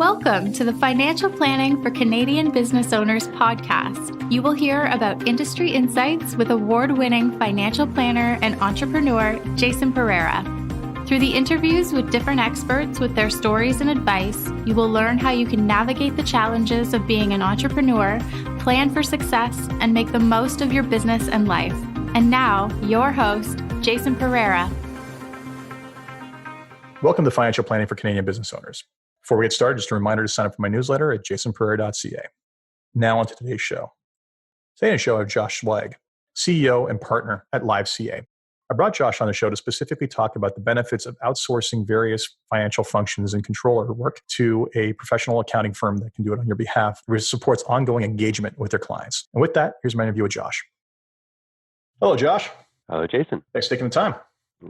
Welcome to the Financial Planning for Canadian Business Owners podcast. You will hear about industry insights with award-winning financial planner and entrepreneur Jason Pereira. Through the interviews with different experts with their stories and advice, you will learn how you can navigate the challenges of being an entrepreneur, plan for success, and make the most of your business and life. And now, your host, Jason Pereira. Welcome to Financial Planning for Canadian Business Owners. Before we get started, just a reminder to sign up for my newsletter at jasonpereira.ca. Now on to today's show. Today's show I have Josh Zweig, CEO and partner at LiveCA. I brought Josh on the show to specifically talk about the benefits of outsourcing various financial functions and controller work to a professional accounting firm that can do it on your behalf, which supports ongoing engagement with their clients. And with that, here's my interview with Josh. Hello, Josh. Hello, Jason. Thanks for taking the time.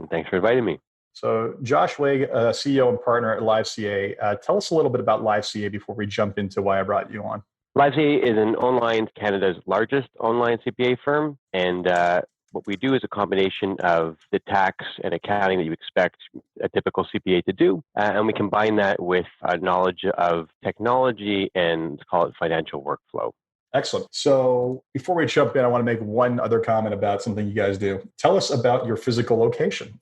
Thanks for inviting me. So Josh Zweig, CEO and partner at LiveCA. Tell us a little bit about LiveCA before we jump into why I brought you on. LiveCA is Canada's largest online CPA firm. And what we do is a combination of the tax and accounting that you expect a typical CPA to do. And we combine that with a knowledge of technology and call it financial workflow. Excellent. So before we jump in, I want to make one other comment about something you guys do. Tell us about your physical location.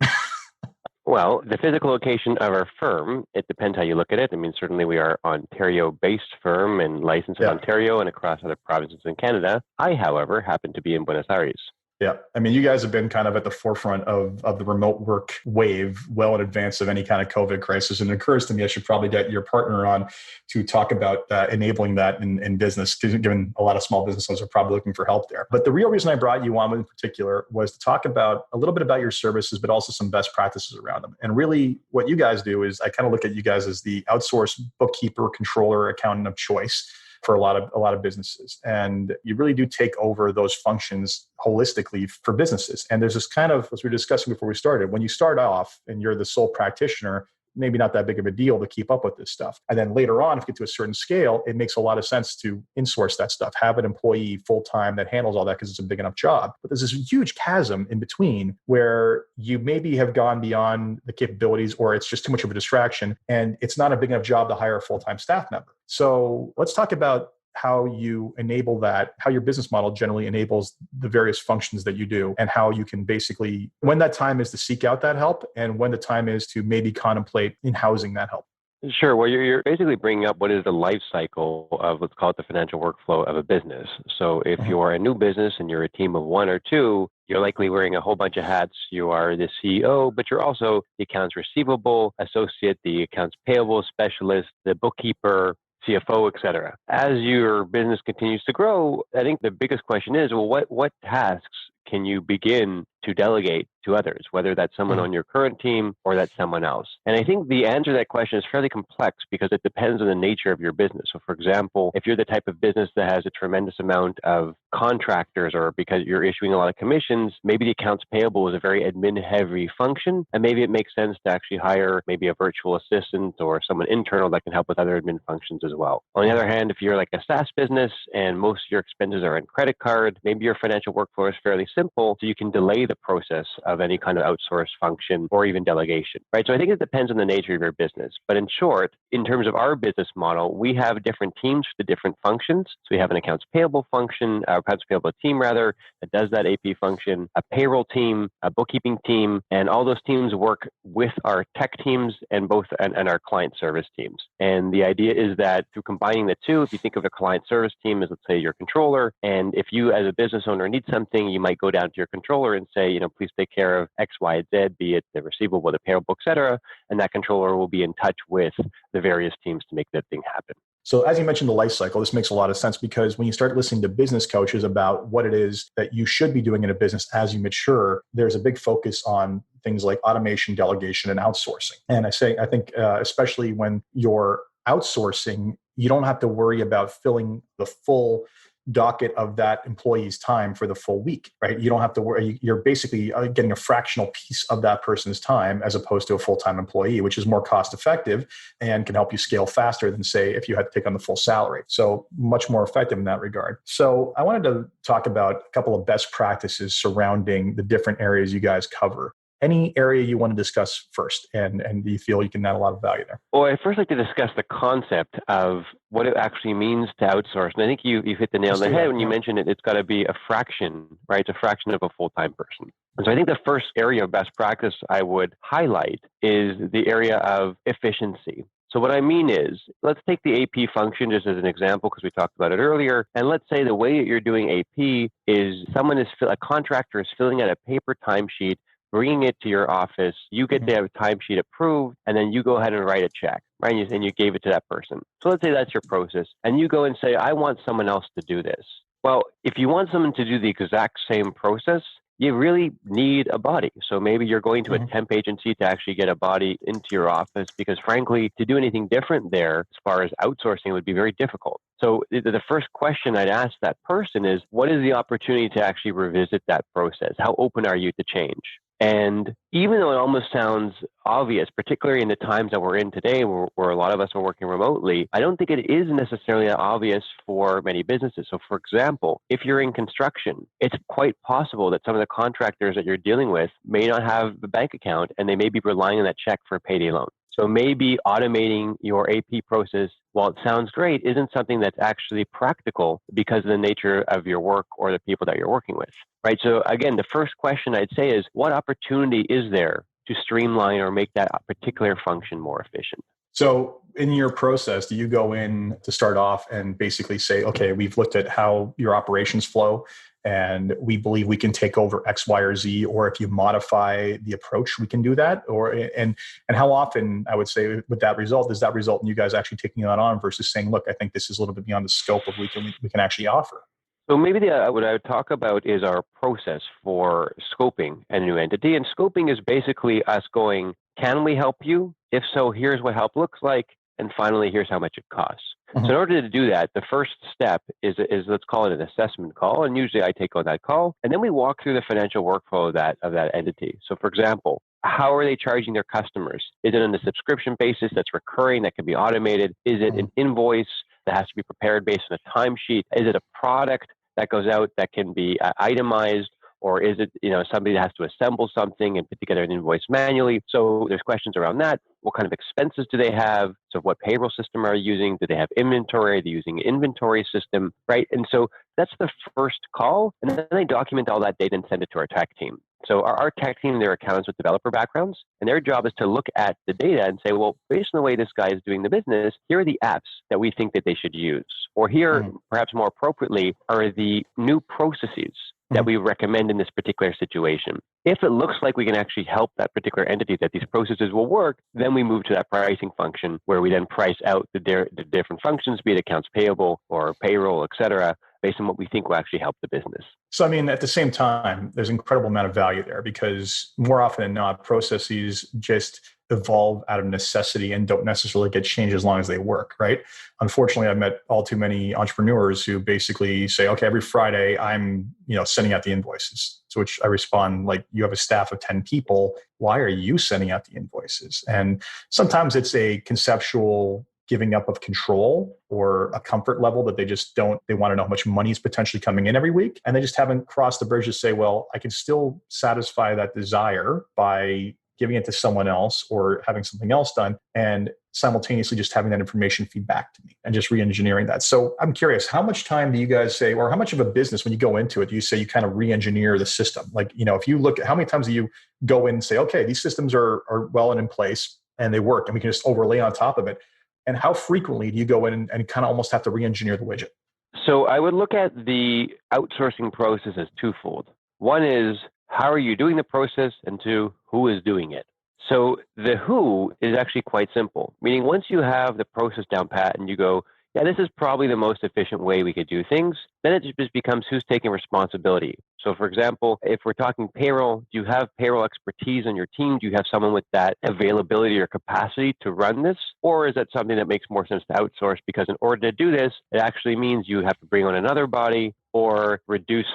Well, the physical location of our firm, it depends how you look at it. I mean, certainly we are an Ontario-based firm and licensed in Ontario and across other provinces in Canada. I, however, happen to be in Buenos Aires. Yeah. I mean, you guys have been kind of at the forefront of the remote work wave well in advance of any kind of COVID crisis. And it occurs to me I should probably get your partner on to talk about enabling that in business, given a lot of small business owners are probably looking for help there. But the real reason I brought you on in particular was to talk about a little bit about your services, but also some best practices around them. And really what you guys do is I kind of look at you guys as the outsource bookkeeper, controller, accountant of choice for a lot of businesses. And you really do take over those functions holistically for businesses. And there's this kind of, as we were discussing before we started, when you start off and you're the sole practitioner, maybe not that big of a deal to keep up with this stuff. And then later on, if you get to a certain scale, it makes a lot of sense to insource that stuff, have an employee full-time that handles all that because it's a big enough job. But there's this huge chasm in between where you maybe have gone beyond the capabilities or it's just too much of a distraction and it's not a big enough job to hire a full-time staff member. So let's talk about how you enable that, how your business model generally enables the various functions that you do, and how you can basically, when that time is to seek out that help and when the time is to maybe contemplate in housing that help. Sure. Well, you're basically bringing up what is the life cycle of, let's call it the financial workflow of a business. So if you're a new business and you're a team of one or two, you're likely wearing a whole bunch of hats. You are the CEO, but you're also the accounts receivable associate, the accounts payable specialist, the bookkeeper, CFO, et cetera. As your business continues to grow, I think the biggest question is, well, what tasks can you begin to delegate to others, whether that's someone on your current team or that's someone else? And I think the answer to that question is fairly complex because it depends on the nature of your business. So for example, if you're the type of business that has a tremendous amount of contractors or because you're issuing a lot of commissions, maybe the accounts payable is a very admin heavy function. And maybe it makes sense to actually hire maybe a virtual assistant or someone internal that can help with other admin functions as well. On the other hand, if you're like a SaaS business and most of your expenses are in credit card, maybe your financial workflow is fairly simple, so you can delay the process of any kind of outsource function or even delegation, right? So I think it depends on the nature of your business. But in short, in terms of our business model, we have different teams for the different functions. So we have an accounts payable function, accounts payable team rather, that does that AP function, a payroll team, a bookkeeping team, and all those teams work with our tech teams and our client service teams. And the idea is that through combining the two, if you think of a client service team as, let's say, your controller, and if you as a business owner need something, you might go down to your controller and say, please take care of X, Y, Z, be it the receivable, the payroll, et cetera. And that controller will be in touch with the various teams to make that thing happen. So as you mentioned, the life cycle, this makes a lot of sense because when you start listening to business coaches about what it is that you should be doing in a business as you mature, there's a big focus on things like automation, delegation, and outsourcing. And I think especially when you're outsourcing, you don't have to worry about filling the full docket of that employee's time for the full week, right? You don't have to worry. You're basically getting a fractional piece of that person's time as opposed to a full-time employee, which is more cost effective and can help you scale faster than, say, if you had to take on the full salary. So much more effective in that regard. So I wanted to talk about a couple of best practices surrounding the different areas you guys cover. any area you want to discuss first, and do you feel you can add a lot of value there? Well, I'd first like to discuss the concept of what it actually means to outsource. And I think you hit the nail on the head when you mentioned it. It's got to be a fraction, right? It's a fraction of a full-time person. And so I think the first area of best practice I would highlight is the area of efficiency. So what I mean is, let's take the AP function just as an example, because we talked about it earlier. And let's say the way that you're doing AP is a contractor is filling out a paper timesheet, bringing it to your office. You get to have a timesheet approved, and then you go ahead and write a check, right? And you gave it to that person. So let's say that's your process. And you go and say, I want someone else to do this. Well, if you want someone to do the exact same process, you really need a body. So maybe you're going to a temp agency to actually get a body into your office, because frankly, to do anything different there as far as outsourcing would be very difficult. So the first question I'd ask that person is, what is the opportunity to actually revisit that process? How open are you to change? And even though it almost sounds obvious, particularly in the times that we're in today, where a lot of us are working remotely, I don't think it is necessarily obvious for many businesses. So for example, if you're in construction, it's quite possible that some of the contractors that you're dealing with may not have a bank account, and they may be relying on that check for a payday loan. So maybe automating your AP process, while it sounds great, isn't something that's actually practical because of the nature of your work or the people that you're working with, right? So again, the first question I'd say is, what opportunity is there to streamline or make that particular function more efficient? So in your process, do you go in to start off and basically say, okay, we've looked at how your operations flow, and we believe we can take over X, Y, or Z, or if you modify the approach, we can do that? Or and how often, I would say, with that result, does that result in you guys actually taking that on versus saying, look, I think this is a little bit beyond the scope of we can actually offer? So maybe what I would talk about is our process for scoping a new entity. And scoping is basically us going, can we help you? If so, here's what help looks like. And finally, here's how much it costs. So in order to do that, the first step is let's call it an assessment call. And usually I take on that call. And then we walk through the financial workflow of that entity. So for example, how are they charging their customers? Is it on a subscription basis that's recurring, that can be automated? Is it an invoice that has to be prepared based on a timesheet? Is it a product that goes out that can be itemized? Or is it, somebody that has to assemble something and put together an invoice manually? So there's questions around that. What kind of expenses do they have? So what payroll system are you using? Do they have inventory? Are they using an inventory system, right? And so that's the first call. And then they document all that data and send it to our tech team. So our tech team, they're accountants with developer backgrounds, and their job is to look at the data and say, well, based on the way this guy is doing the business, here are the apps that we think that they should use. Or here, perhaps more appropriately, are the new processes that we recommend in this particular situation. If it looks like we can actually help that particular entity, that these processes will work, then we move to that pricing function where we then price out the different functions, be it accounts payable or payroll, et cetera, based on what we think will actually help the business. So, I mean, at the same time, there's an incredible amount of value there, because more often than not, processes just evolve out of necessity and don't necessarily get changed as long as they work, right? Unfortunately, I've met all too many entrepreneurs who basically say, okay, every Friday I'm, sending out the invoices. To which I respond, like, you have a staff of 10 people. Why are you sending out the invoices? And sometimes it's a conceptual giving up of control or a comfort level that they want to know how much money is potentially coming in every week. And they just haven't crossed the bridge to say, well, I can still satisfy that desire by giving it to someone else or having something else done, and simultaneously just having that information feed back to me and just re-engineering that. So I'm curious, how much time do you guys say, or how much of a business, when you go into it, do you say you kind of re-engineer the system? Like, if you look at how many times do you go in and say, okay, these systems are well and in place and they work and we can just overlay on top of it. And how frequently do you go in and kind of almost have to re-engineer the widget? So I would look at the outsourcing process as twofold. One is, how are you doing the process? And two, who is doing it? So the who is actually quite simple, meaning once you have the process down pat and you go, yeah, this is probably the most efficient way we could do things, then it just becomes who's taking responsibility. So for example, if we're talking payroll, do you have payroll expertise on your team? Do you have someone with that availability or capacity to run this? Or is that something that makes more sense to outsource? Because in order to do this, it actually means you have to bring on another body or reduce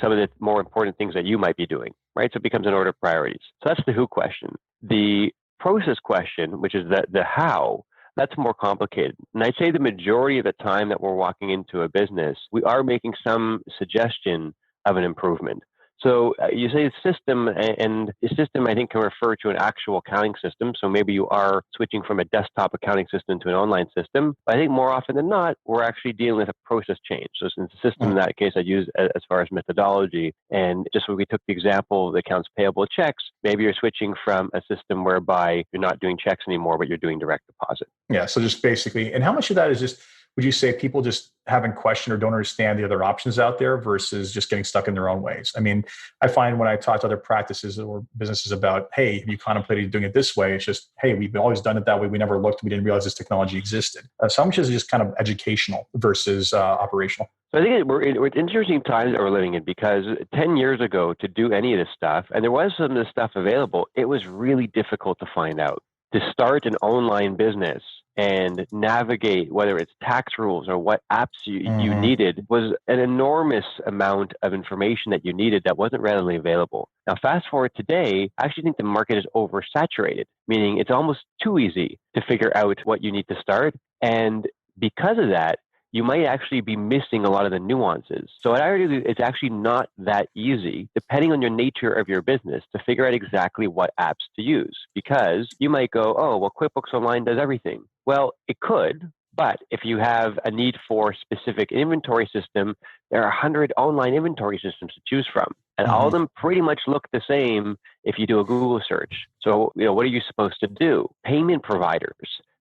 some of the more important things that you might be doing, right? So it becomes an order of priorities. So that's the who question. The process question, which is the how, that's more complicated. And I'd say the majority of the time that we're walking into a business, we are making some suggestion of an improvement. So you say system, and the system I think can refer to an actual accounting system. So maybe you are switching from a desktop accounting system to an online system. But I think more often than not, we're actually dealing with a process change. So since the system in that case I use as far as methodology, and just when we took the example of the accounts payable checks, maybe you're switching from a system whereby you're not doing checks anymore, but you're doing direct deposit. Yeah. So just basically, and how much of that is just, would you say people just haven't questioned or don't understand the other options out there versus just getting stuck in their own ways? I mean, I find when I talk to other practices or businesses about, hey, have you contemplated doing it this way? It's just, hey, we've always done it that way. We never looked. We didn't realize this technology existed. So how much is it just kind of educational versus operational? So I think it's interesting times that we're living in, because 10 years ago, to do any of this stuff, and there was some of this stuff available, it was really difficult to find out. To start an online business and navigate whether it's tax rules or what apps you needed was an enormous amount of information that you needed that wasn't readily available. Now, fast forward today, I actually think the market is oversaturated, meaning it's almost too easy to figure out what you need to start. And because of that, you might actually be missing a lot of the nuances. So I argue it's actually not that easy, depending on your nature of your business, to figure out exactly what apps to use. Because you might go, oh, well, QuickBooks Online does everything. Well, it could, but if you have a need for a specific inventory system, there are 100 online inventory systems to choose from. And all of them pretty much look the same if you do a Google search. So, what are you supposed to do? Payment providers.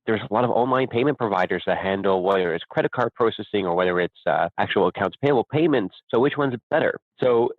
There's a lot of online payment providers that handle whether it's credit card processing or whether it's actual accounts payable payments. So which one's better? So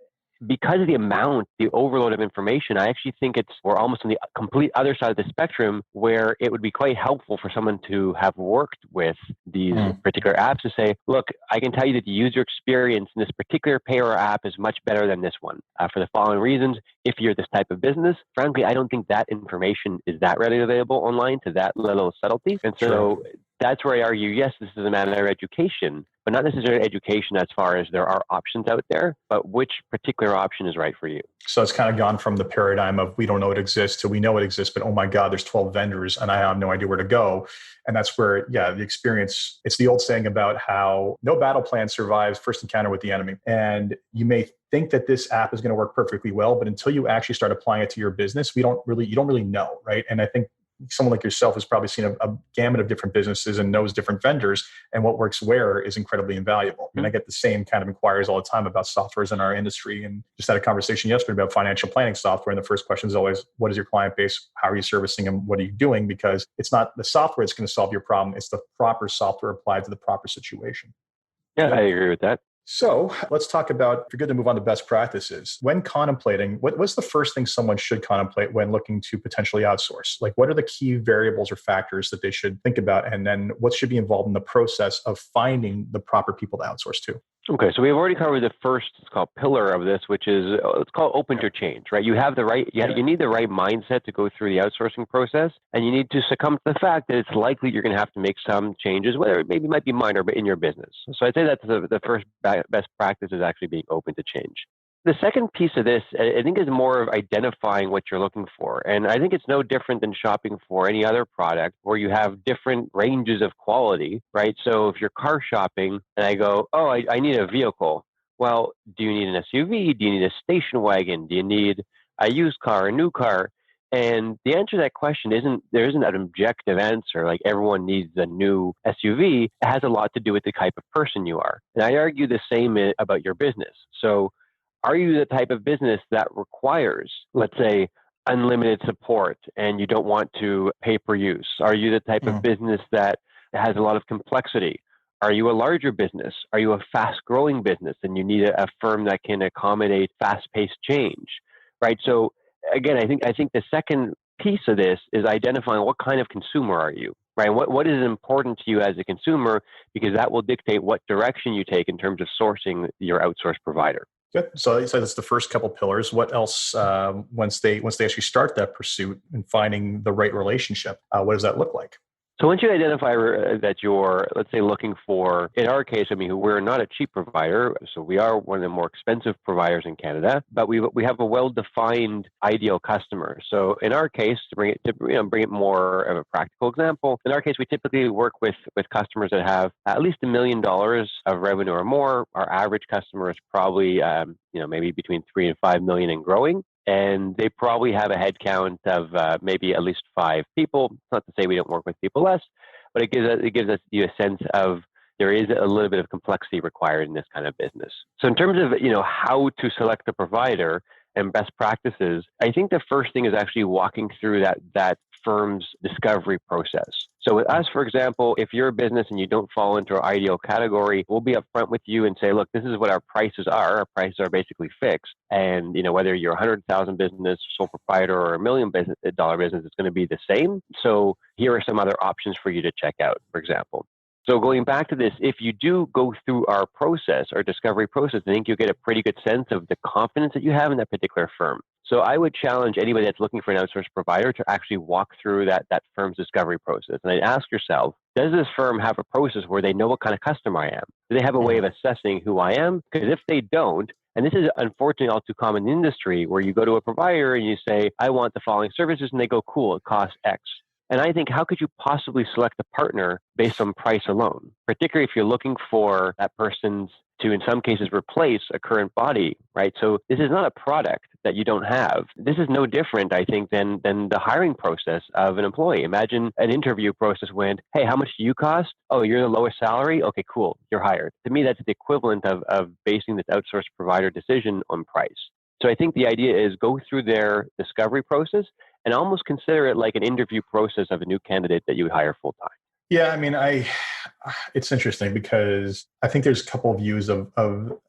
because of the overload of information, I actually think we're almost on the complete other side of the spectrum, where it would be quite helpful for someone to have worked with these particular apps to say, look, I can tell you that the user experience in this particular Pereira app is much better than this one for the following reasons. If you're this type of business, frankly, I don't think that information is that readily available online to that level of subtlety. And so that's where I argue, yes, this is a matter of education, but not necessarily education as far as there are options out there, but which particular option is right for you. So it's kind of gone from the paradigm of we don't know it exists to we know it exists, but oh my God, there's 12 vendors and I have no idea where to go. And that's where, the experience, it's the old saying about how no battle plan survives first encounter with the enemy. And you may think that this app is going to work perfectly well, but until you actually start applying it to your business, you don't really know, right? And I think someone like yourself has probably seen a gamut of different businesses and knows different vendors, and what works where is incredibly invaluable. I mean, I get the same kind of inquiries all the time about softwares in our industry, and just had a conversation yesterday about financial planning software. And the first question is always, what is your client base? How are you servicing them? What are you doing? Because it's not the software that's going to solve your problem. It's the proper software applied to the proper situation. Yeah, I agree with that. So let's talk about, if you're good to move on to best practices. When contemplating, what's the first thing someone should contemplate when looking to potentially outsource? Like, what are the key variables or factors that they should think about? And then what should be involved in the process of finding the proper people to outsource to? Okay, so we've already covered the first, it's called pillar of this, which is, it's called open to change, right? You have the right, you need the right mindset to go through the outsourcing process, and you need to succumb to the fact that it's likely you're going to have to make some changes, whether it maybe might be minor, but in your business. So I'd say that's the first best practice is actually being open to change. The second piece of this, I think, is more of identifying what you're looking for. And I think it's no different than shopping for any other product where you have different ranges of quality, right? So if you're car shopping and I go, oh, I need a vehicle. Well, do you need an SUV? Do you need a station wagon? Do you need a used car, a new car? And the answer to that question there isn't an objective answer, like everyone needs a new SUV. It has a lot to do with the type of person you are. And I argue the same about your business. So are you the type of business that requires, let's say, unlimited support and you don't want to pay per use? Are you the type of business that has a lot of complexity? Are you a larger business? Are you a fast-growing business and you need a firm that can accommodate fast-paced change, right? So again, I think the second piece of this is identifying what kind of consumer are you, right? What is important to you as a consumer, because that will dictate what direction you take in terms of sourcing your outsourced provider. Good. So that's the first couple pillars. What else, once they actually start that pursuit and finding the right relationship, what does that look like? So once you identify that you're, let's say, looking for, in our case, I mean, we're not a cheap provider, so we are one of the more expensive providers in Canada, but we have a well-defined ideal customer. So in our case, to bring it more of a practical example, in our case, we typically work with customers that have at least $1 million of revenue or more. Our average customer is probably, maybe between 3 and 5 million and growing. And they probably have a headcount of maybe at least 5 people. It's not to say we don't work with people less, but it gives us a sense of there is a little bit of complexity required in this kind of business. So in terms of how to select a provider and best practices, I think the first thing is actually walking through that firm's discovery process. So with us, for example, if you're a business and you don't fall into our ideal category, we'll be upfront with you and say, look, this is what our prices are. Our prices are basically fixed. And whether you're a 100,000 business, sole proprietor, or $1 million dollar business, it's going to be the same. So here are some other options for you to check out, for example. So going back to this, if you do go through our process, our discovery process, I think you'll get a pretty good sense of the confidence that you have in that particular firm. So I would challenge anybody that's looking for an outsourced provider to actually walk through that firm's discovery process. And I'd ask yourself, does this firm have a process where they know what kind of customer I am? Do they have a way of assessing who I am? Because if they don't, and this is unfortunately all too common in the industry, where you go to a provider and you say, I want the following services, and they go, cool, it costs X. And I think, how could you possibly select a partner based on price alone, particularly if you're looking for that person's to, in some cases, replace a current body, right? So this is not a product that you don't have. This is no different, I think, than the hiring process of an employee. Imagine an interview process when, hey, how much do you cost? Oh, you're the lowest salary? Okay, cool, you're hired. To me, that's the equivalent of basing this outsourced provider decision on price. So I think the idea is go through their discovery process and almost consider it like an interview process of a new candidate that you would hire full time. Yeah, I mean, it's interesting because I think there's a couple of views of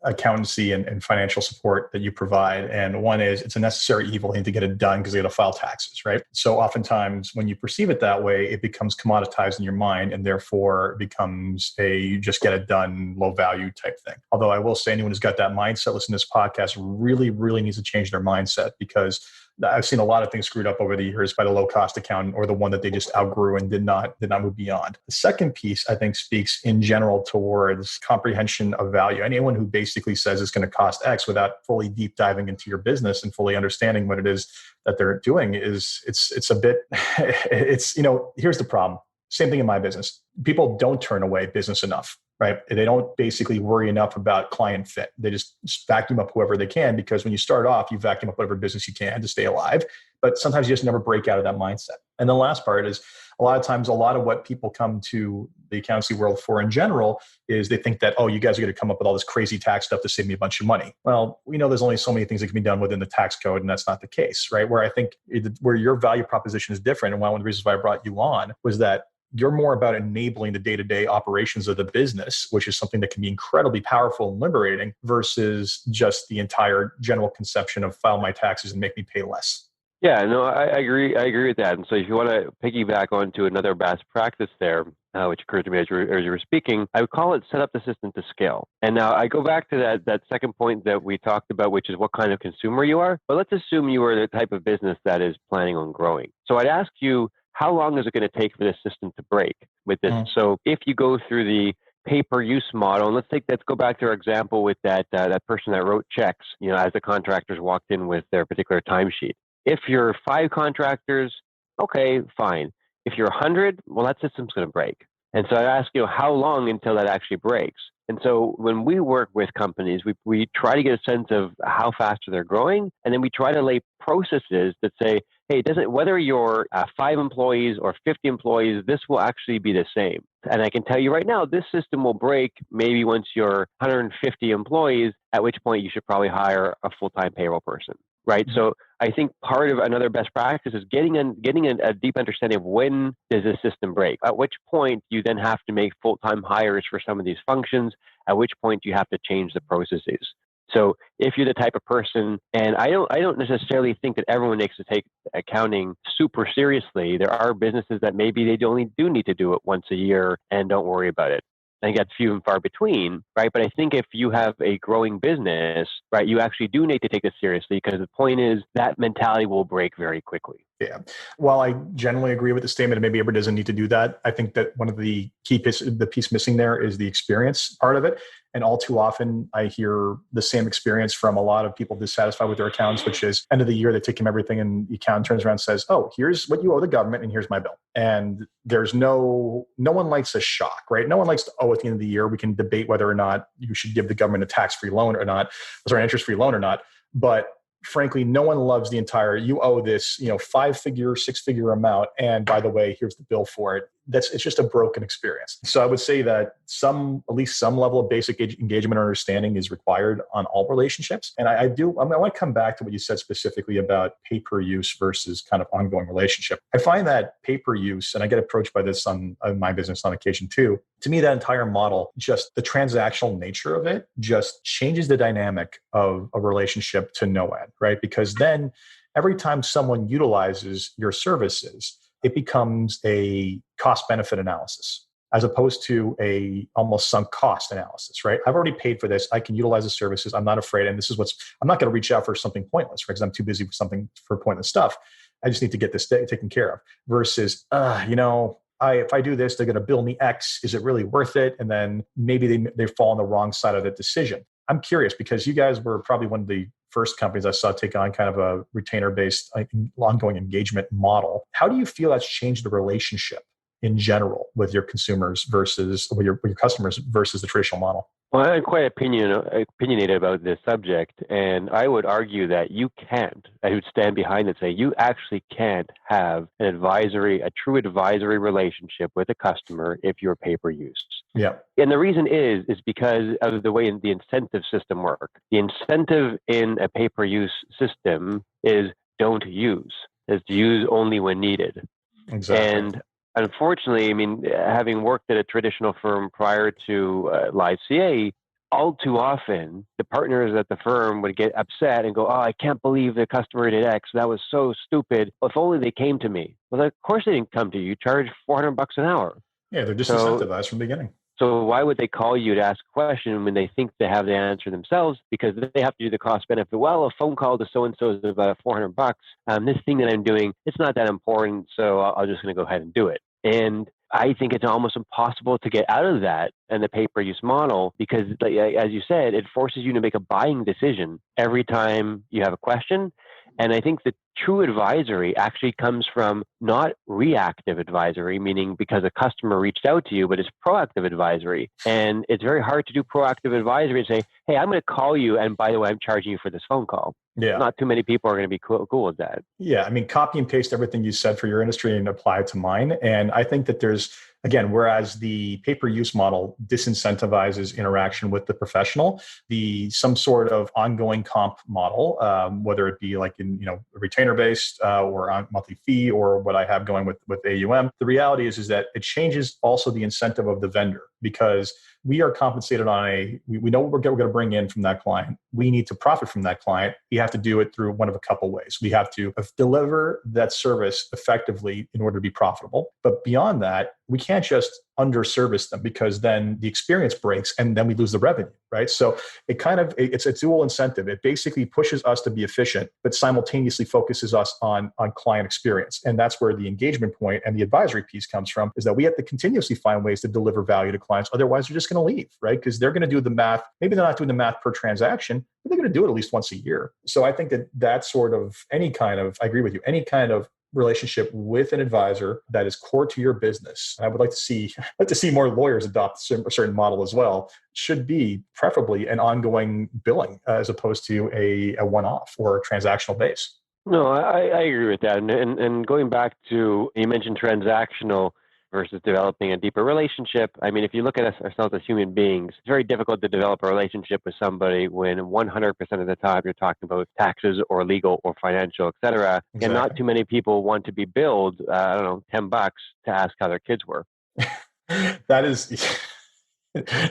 accountancy and financial support that you provide. And one is it's a necessary evil thing to get it done because they got to file taxes, right? So oftentimes when you perceive it that way, it becomes commoditized in your mind and therefore becomes a just get it done, low value type thing. Although I will say anyone who's got that mindset, listen to this podcast, really, really needs to change their mindset, because I've seen a lot of things screwed up over the years by the low-cost accountant or the one that they just outgrew and did not move beyond. The second piece, I think, speaks in general towards comprehension of value. Anyone who basically says it's going to cost X without fully deep diving into your business and fully understanding what it is that they're doing it's a bit, here's the problem. Same thing in my business. People don't turn away business enough. Right? They don't basically worry enough about client fit. They just vacuum up whoever they can, because when you start off, you vacuum up whatever business you can to stay alive. But sometimes you just never break out of that mindset. And the last part is a lot of times, a lot of what people come to the accountancy world for in general is they think that, oh, you guys are going to come up with all this crazy tax stuff to save me a bunch of money. Well, we know there's only so many things that can be done within the tax code, and that's not the case, right? Where I think where your value proposition is different, and one of the reasons why I brought you on was that you're more about enabling the day-to-day operations of the business, which is something that can be incredibly powerful and liberating, versus just the entire general conception of file my taxes and make me pay less. Yeah, no, I agree. I agree with that. And so if you want to piggyback onto another best practice there, which occurred to me as you were speaking, I would call it set up the system to scale. And now I go back to that second point that we talked about, which is what kind of consumer you are. But let's assume you are the type of business that is planning on growing. So I'd ask you, how long is it going to take for this system to break with this? So if you go through the pay-per-use model, and let's go back to our example with that person that wrote checks, as the contractors walked in with their particular timesheet. If you're 5 contractors, okay, fine. If you're 100, well, that system's going to break. And so I ask you, how long until that actually breaks? And so when we work with companies, we try to get a sense of how fast they're growing, and then we try to lay processes that say, hey, whether you're 5 employees or 50 employees, this will actually be the same. And I can tell you right now, this system will break maybe once you're 150 employees, at which point you should probably hire a full-time payroll person, right? So I think part of another best practice is getting a deep understanding of when does this system break, at which point you then have to make full-time hires for some of these functions, at which point you have to change the processes. So if you're the type of person, and I don't necessarily think that everyone needs to take accounting super seriously. There are businesses that maybe they only do need to do it once a year and don't worry about it. I think that's few and far between, right? But I think if you have a growing business, right, you actually do need to take this seriously, because the point is that mentality will break very quickly. Yeah. While I generally agree with the statement, and maybe everybody doesn't need to do that, I think that one of the the piece missing there is the experience part of it. And all too often, I hear the same experience from a lot of people dissatisfied with their accounts, which is end of the year, they take him everything and the accountant turns around and says, oh, here's what you owe the government and here's my bill. And there's no one likes a shock, right? No one likes to owe at the end of the year. We can debate whether or not you should give the government a tax-free loan or not, or an interest-free loan or not. But frankly, no one loves the entire, you owe this, 5-figure, 6-figure amount. And by the way, here's the bill for it. It's just a broken experience. So I would say that at least some level of basic engagement and understanding is required on all relationships. And I want to come back to what you said specifically about pay-per-use versus kind of ongoing relationship. I find that pay-per-use, and I get approached by this on my business on occasion too, to me, that entire model, just the transactional nature of it just changes the dynamic of a relationship to no end, right? Because then every time someone utilizes your services, it becomes a cost-benefit analysis as opposed to a almost sunk cost analysis, right? I've already paid for this. I can utilize the services. I'm not afraid. And I'm not going to reach out for something pointless, right? Because I'm too busy for pointless stuff. I just need to get this taken care of versus, if I do this, they're going to bill me X. Is it really worth it? And then maybe they fall on the wrong side of the decision. I'm curious because you guys were probably one of the first companies I saw take on kind of a retainer-based ongoing engagement model. How do you feel that's changed the relationship in general with your consumers versus with your customers versus the traditional model? Well, I'm quite opinionated about this subject, and I would argue that I would stand behind it and say you actually can't have a true advisory relationship with a customer if you're pay-per-use. Yeah. And the reason is because of the way the incentive system works. The incentive in a pay-per-use system is don't use, is to use only when needed. Exactly. And unfortunately, having worked at a traditional firm prior to LiveCA, all too often, the partners at the firm would get upset and go, oh, I can't believe the customer did X. That was so stupid. If only they came to me. Well, of course they didn't come to you. You charge $400 an hour. Yeah, they're disincentivized from the beginning. So why would they call you to ask a question when they think they have the answer themselves? Because they have to do the cost benefit. Well, a phone call to so-and-so is about $400. This thing that I'm doing, it's not that important, so I'm just going to go ahead and do it. And I think it's almost impossible to get out of that and the pay-per-use model because, as you said, it forces you to make a buying decision every time you have a question. And I think the true advisory actually comes from not reactive advisory, meaning because a customer reached out to you, but it's proactive advisory. And it's very hard to do proactive advisory and say, hey, I'm going to call you. And by the way, I'm charging you for this phone call. Yeah. Not too many people are going to be cool with that. Yeah. Copy and paste everything you said for your industry and apply it to mine. And I think that whereas the pay-per-use model disincentivizes interaction with the professional, some sort of ongoing comp model, whether it be like in retainer-based or on monthly fee or what I have going with AUM, the reality is that it changes also the incentive of the vendor because we are compensated on we know what we're going to bring in from that client. We need to profit from that client. We have to do it through one of a couple ways. We have to deliver that service effectively in order to be profitable. But beyond that, we can't just underservice them because then the experience breaks and then we lose the revenue, right? So it's a dual incentive. It basically pushes us to be efficient, but simultaneously focuses us on client experience. And that's where the engagement point and the advisory piece comes from, is that we have to continuously find ways to deliver value to clients. Otherwise, they're just going to leave, right? Because they're going to do the math. Maybe they're not doing the math per transaction, but they're going to do it at least once a year. So I think that sort of I agree with you, any kind of relationship with an advisor that is core to your business. I would like to see more lawyers adopt a certain model as well. Should be preferably an ongoing billing as opposed to a one-off or a transactional base. No, I agree with that. And going back to, you mentioned transactional versus developing a deeper relationship. If you look at ourselves as human beings, it's very difficult to develop a relationship with somebody when 100% of the time you're talking about taxes or legal or financial, et cetera. Exactly. And not too many people want to be billed, $10 to ask how their kids were. That is,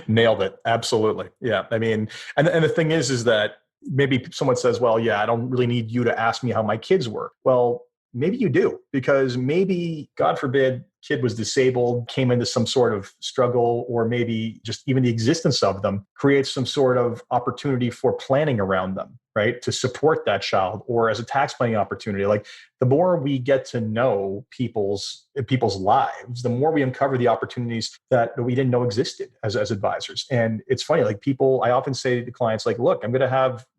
nailed it. Absolutely. Yeah. And the thing is that maybe someone says, well, yeah, I don't really need you to ask me how my kids were. Well, maybe you do, because maybe, God forbid, kid was disabled, came into some sort of struggle, or maybe just even the existence of them creates some sort of opportunity for planning around them, right? To support that child, or as a tax planning opportunity. Like, the more we get to know people's lives, the more we uncover the opportunities that we didn't know existed as advisors. And it's funny, like, I often say to clients, like, look,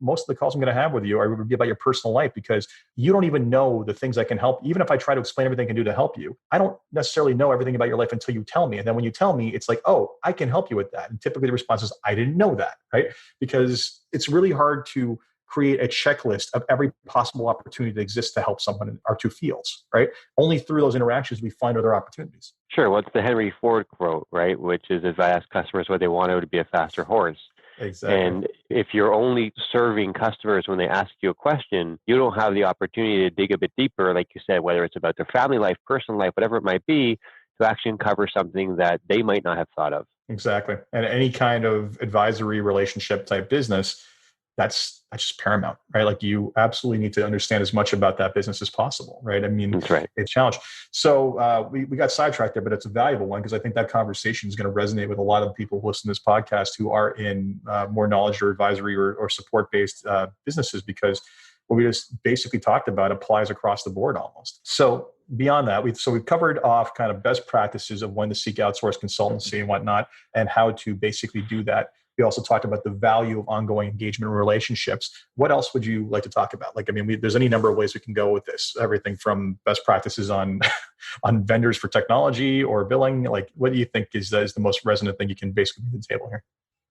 most of the calls I'm going to have with you are going to be about your personal life, because you don't even know the things I can help. Even if I try to explain everything I can do to help you, I don't necessarily know everything about your life until you tell me. And then when you tell me, it's like, oh, I can help you with that. And typically the response is, I didn't know that, right? Because it's really hard to create a checklist of every possible opportunity that exists to help someone in our two fields, right? Only through those interactions we find other opportunities. Sure. What's the Henry Ford quote, right? Which is, if I ask customers what they want, it would be a faster horse. Exactly. And if you're only serving customers when they ask you a question, you don't have the opportunity to dig a bit deeper, like you said, whether it's about their family life, personal life, whatever it might be, to actually uncover something that they might not have thought of. Exactly. And any kind of advisory relationship type business, that's just paramount, right? Like, you absolutely need to understand as much about that business as possible, right? I mean, That's right. It's a challenge. So we got sidetracked there, but it's a valuable one, because I think that conversation is going to resonate with a lot of people who listen to this podcast who are in more knowledge or advisory or support-based businesses, because what we just basically talked about applies across the board almost. So beyond that, we've covered off kind of best practices of when to seek outsourced consultancy and whatnot, and how to basically do that. We also talked about the value of ongoing engagement and relationships. What else would you like to talk about? Like, I mean, there's any number of ways we can go with this. Everything from best practices on on vendors for technology or billing. Like, what do you think is the most resonant thing you can basically bring to the table here?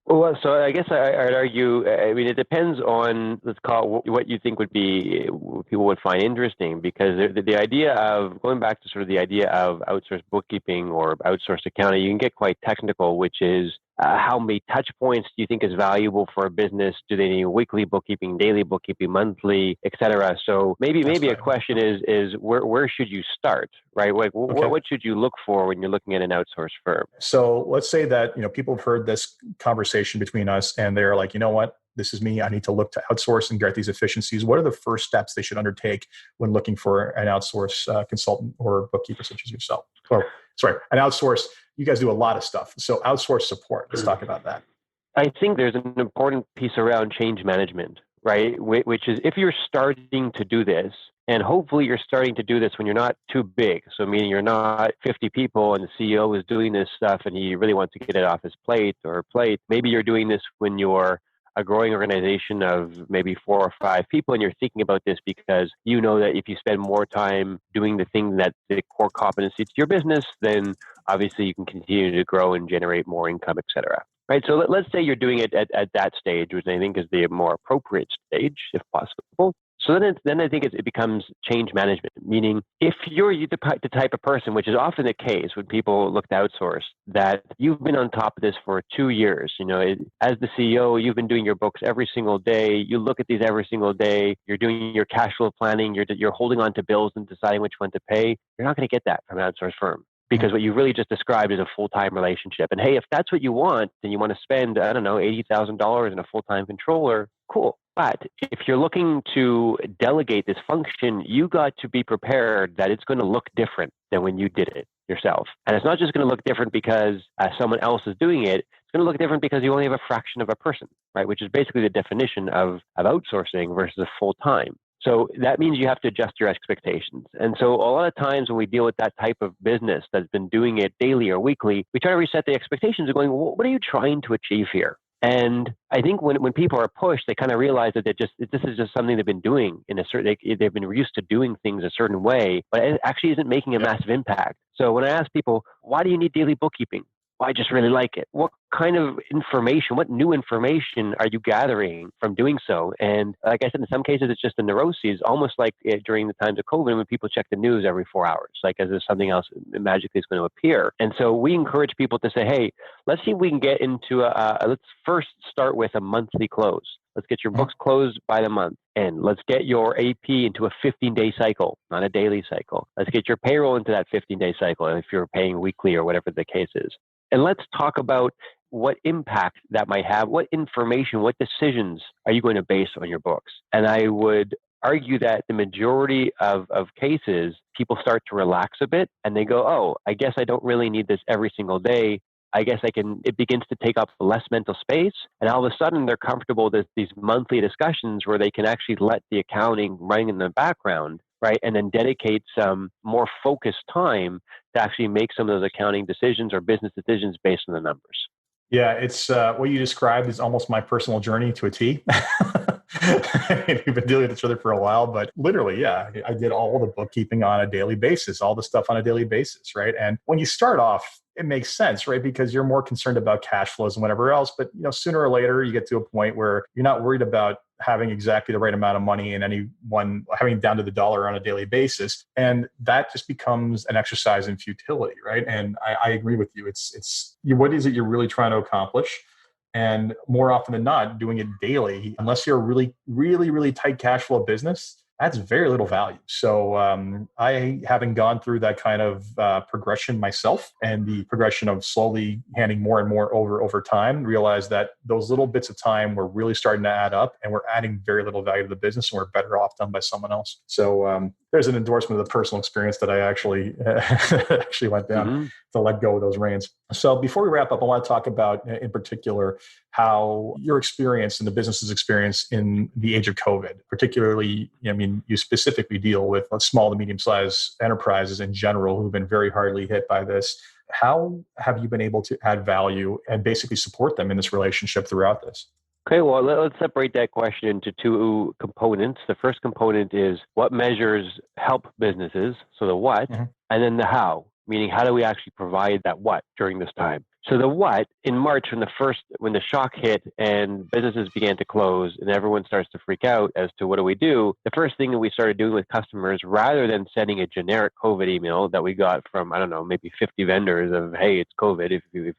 Well, so I guess I'd argue, I mean, it depends on, let's call it, what you think would be, people would find interesting, because the idea of, going back to sort of the idea of outsourced bookkeeping or outsourced accounting, you can get quite technical, which is how many touch points do you think is valuable for a business? Do they need weekly bookkeeping, daily bookkeeping, monthly, et cetera? So maybe a question is where should you start, right? Like, what should you look for when you're looking at an outsourced firm? So let's say that, people have heard this conversation between us and they're like, you know what, this is me. I need to look to outsource and get these efficiencies. What are the first steps they should undertake when looking for an outsource consultant or bookkeeper such as yourself? Or sorry, an outsource. You guys do a lot of stuff. So outsource support. Let's talk about that. I think there's an important piece around change management, right? Which is, if you're starting to do this, and hopefully you're starting to do this when you're not too big. So meaning you're not 50 people and the CEO is doing this stuff and he really wants to get it off his plate or her plate. Maybe you're doing this when you're a growing organization of maybe 4 or 5 people, and you're thinking about this because you know that if you spend more time doing the thing that the core competency to your business, then obviously you can continue to grow and generate more income, et cetera. Right. So let's say you're doing it at that stage, which I think is the more appropriate stage, if possible. So then I think it becomes change management, meaning if you're the type of person, which is often the case when people look to outsource, that you've been on top of this for 2 years. As the CEO, you've been doing your books every single day. You look at these every single day. You're doing your cash flow planning. You're holding on to bills and deciding which one to pay. You're not going to get that from an outsourced firm, because what you really just described is a full-time relationship. And hey, if that's what you want, then you want to spend, I don't know, $80,000 in a full-time controller, cool. But if you're looking to delegate this function, you got to be prepared that it's going to look different than when you did it yourself. And it's not just going to look different because someone else is doing it. It's going to look different because you only have a fraction of a person, right? Which is basically the definition of outsourcing versus a full-time. So that means you have to adjust your expectations. And so a lot of times when we deal with that type of business that's been doing it daily or weekly, we try to reset the expectations of going, well, what are you trying to achieve here? And I think when people are pushed, they kind of realize that this is just something they've been doing in a certain, they've been used to doing things a certain way, but it actually isn't making a massive impact. So when I ask people, why do you need daily bookkeeping? Well, I just really like it. What kind of information, what new information are you gathering from doing so? And like I said, in some cases, it's just a neuroses, almost like during the times of COVID when people check the news every 4 hours, like as if something else magically is going to appear. And so we encourage people to say, hey, let's see if we can get into let's first start with a monthly close. Let's get your books closed by the month. And let's get your AP into a 15-day cycle, not a daily cycle. Let's get your payroll into that 15-day cycle if you're paying weekly or whatever the case is. And let's talk about what impact that might have, what information, what decisions are you going to base on your books? And I would argue that the majority of cases, people start to relax a bit and they go, oh, I guess I don't really need this every single day. I guess it begins to take up less mental space. And all of a sudden they're comfortable with these monthly discussions where they can actually let the accounting running in the background, right? And then dedicate some more focused time to actually make some of those accounting decisions or business decisions based on the numbers. Yeah, it's what you described is almost my personal journey to a T. We've been dealing with each other for a while, but literally, yeah, I did all the bookkeeping on a daily basis, all the stuff on a daily basis, right? And when you start off, it makes sense, right? Because you're more concerned about cash flows and whatever else. But sooner or later, you get to a point where you're not worried about having exactly the right amount of money and anyone having down to the dollar on a daily basis. And that just becomes an exercise in futility, right? And I agree with you. It's what is it you're really trying to accomplish? And more often than not, doing it daily, unless you're a really, really, really tight cash flow business, that's very little value. So I, having gone through that kind of progression myself and the progression of slowly handing more and more over time, realized that those little bits of time were really starting to add up and we're adding very little value to the business and we're better off done by someone else. So there's an endorsement of the personal experience that I actually went down to let go of those reins. So before we wrap up, I want to talk about in particular how your experience and the business's experience in the age of COVID, particularly, you specifically deal with small to medium-sized enterprises in general who've been very hardly hit by this. How have you been able to add value and basically support them in this relationship throughout this? Okay, well, let's separate that question into two components. The first component is what measures help businesses, so the what, and then the how, meaning how do we actually provide that what during this time? So the what, in March, when the shock hit and businesses began to close and everyone starts to freak out as to what do we do, the first thing that we started doing with customers, rather than sending a generic COVID email that we got from, I don't know, maybe 50 vendors of, hey, it's COVID, if you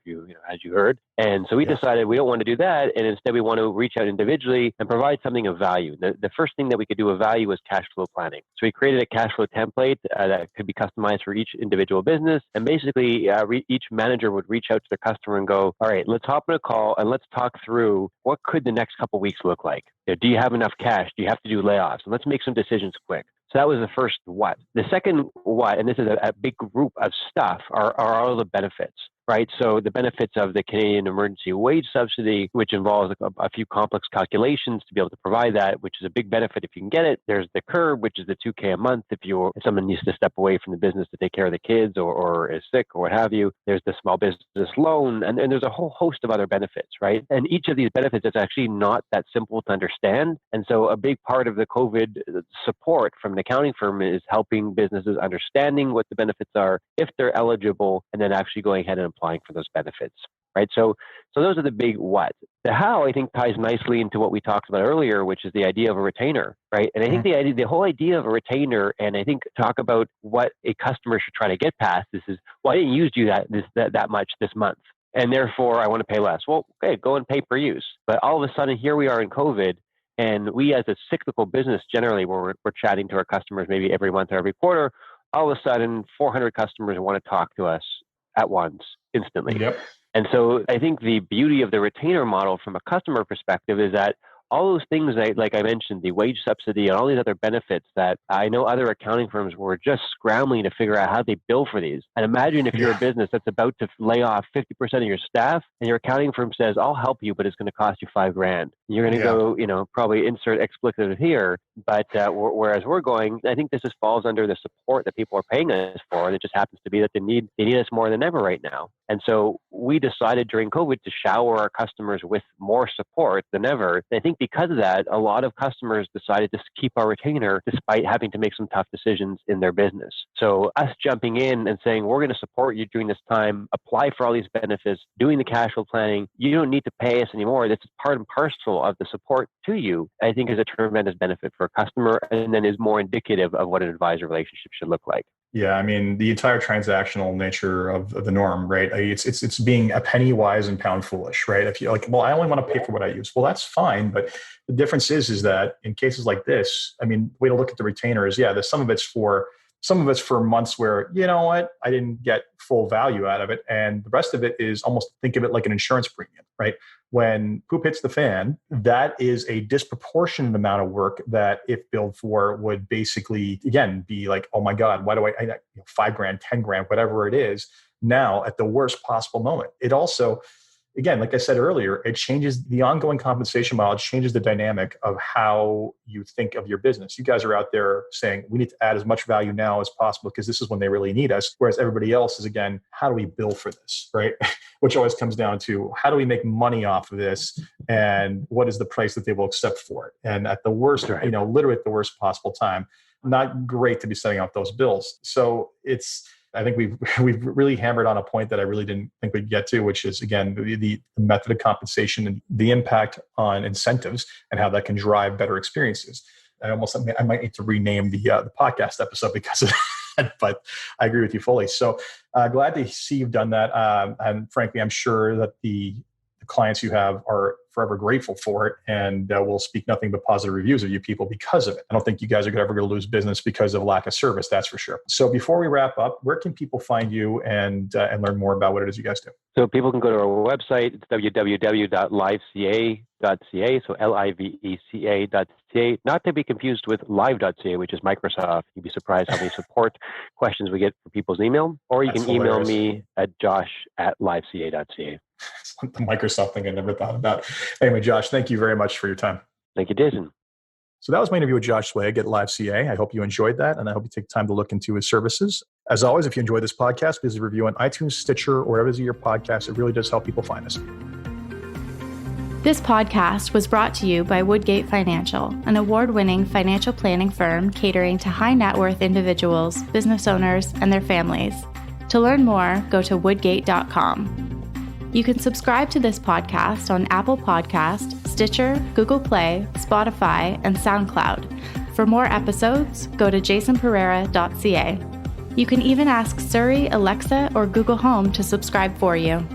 as you heard. And so we decided we don't want to do that. And instead we want to reach out individually and provide something of value. The first thing that we could do of value was cash flow planning. So we created a cash flow template that could be customized for each individual business. And basically each manager would reach out to their customer and go, all right, let's hop on a call and let's talk through what could the next couple of weeks look like. Do you have enough cash? Do you have to do layoffs? And let's make some decisions quick. So that was the first what. The second what, and this is a big group of stuff, are all the benefits, right? So the benefits of the Canadian Emergency Wage Subsidy, which involves a few complex calculations to be able to provide that, which is a big benefit if you can get it. There's the CURB, which is the $2,000 a month if someone needs to step away from the business to take care of the kids or is sick or what have you. There's the small business loan, and there's a whole host of other benefits, right? And each of these benefits is actually not that simple to understand. And so a big part of the COVID support from an accounting firm is helping businesses understanding what the benefits are, if they're eligible, and then actually going ahead and applying for those benefits, right? So those are the big what. The how, I think, ties nicely into what we talked about earlier, which is the idea of a retainer, right? And I think the whole idea of a retainer, and I think talk about what a customer should try to get past this is, well, I didn't use you that much this month, and therefore I want to pay less. Well, okay, go and pay per use. But all of a sudden, here we are in COVID, and we as a cyclical business, generally, where we're chatting to our customers maybe every month or every quarter, all of a sudden 400 customers want to talk to us at once, instantly. Yep. And so I think the beauty of the retainer model from a customer perspective is that all those things, like I mentioned, the wage subsidy and all these other benefits that I know other accounting firms were just scrambling to figure out how they bill for these. And imagine if you're a business that's about to lay off 50% of your staff and your accounting firm says, I'll help you, but it's going to cost you $5,000. You're going to go, probably insert expletive here. But whereas we're going, I think this just falls under the support that people are paying us for. And it just happens to be that they need us more than ever right now. And so we decided during COVID to shower our customers with more support than ever. And I think because of that, a lot of customers decided to keep our retainer despite having to make some tough decisions in their business. So us jumping in and saying, we're going to support you during this time, apply for all these benefits, doing the cash flow planning, you don't need to pay us anymore. This is part and parcel of the support to you, I think is a tremendous benefit for a customer and then is more indicative of what an advisor relationship should look like. Yeah, I mean, the entire transactional nature of the norm, right? It's being a penny wise and pound foolish, right? If you're like, well, I only want to pay for what I use. Well, that's fine. But the difference is that in cases like this, I mean, way to look at the retainer is, some of it's for Some of it's for months where, you know what, I didn't get full value out of it. And the rest of it is almost think of it like an insurance premium, right? When poop hits the fan, that is a disproportionate amount of work that if billed for would basically, again, be like, oh my God, why do I $5,000, $10,000, whatever it is now at the worst possible moment. It also, again, like I said earlier, it changes the ongoing compensation model. It changes the dynamic of how you think of your business. You guys are out there saying we need to add as much value now as possible because this is when they really need us. Whereas everybody else is, again, how do we bill for this, right? Which always comes down to how do we make money off of this and what is the price that they will accept for it? And at the worst, right. Literally at the worst possible time, not great to be setting out those bills. So I think we've really hammered on a point that I really didn't think we'd get to, which is, again, the method of compensation and the impact on incentives and how that can drive better experiences. I might need to rename the podcast episode because of that, but I agree with you fully. So glad to see you've done that. And frankly, I'm sure that the clients you have are forever grateful for it and will speak nothing but positive reviews of you people because of it. I don't think you guys are ever going to lose business because of lack of service, that's for sure. So before we wrap up, where can people find you and learn more about what it is you guys do? So people can go to our website. It's www.liveca.ca. So LIVECA.ca, not to be confused with live.ca, which is Microsoft. You'd be surprised how many support questions we get for people's email. Or you can email me at josh@liveca.ca. The Microsoft thing I never thought about. Anyway, Josh, thank you very much for your time. Thank you, Jason. So that was my interview with Josh Zweig at LiveCA. I hope you enjoyed that, and I hope you take time to look into his services. As always, if you enjoyed this podcast, please review on iTunes, Stitcher, or wherever it is your podcast. It really does help people find us. This podcast was brought to you by Woodgate Financial, an award-winning financial planning firm catering to high net worth individuals, business owners, and their families. To learn more, go to woodgate.com. You can subscribe to this podcast on Apple Podcast, Stitcher, Google Play, Spotify, and SoundCloud. For more episodes, go to jasonpereira.ca. You can even ask Siri, Alexa, or Google Home to subscribe for you.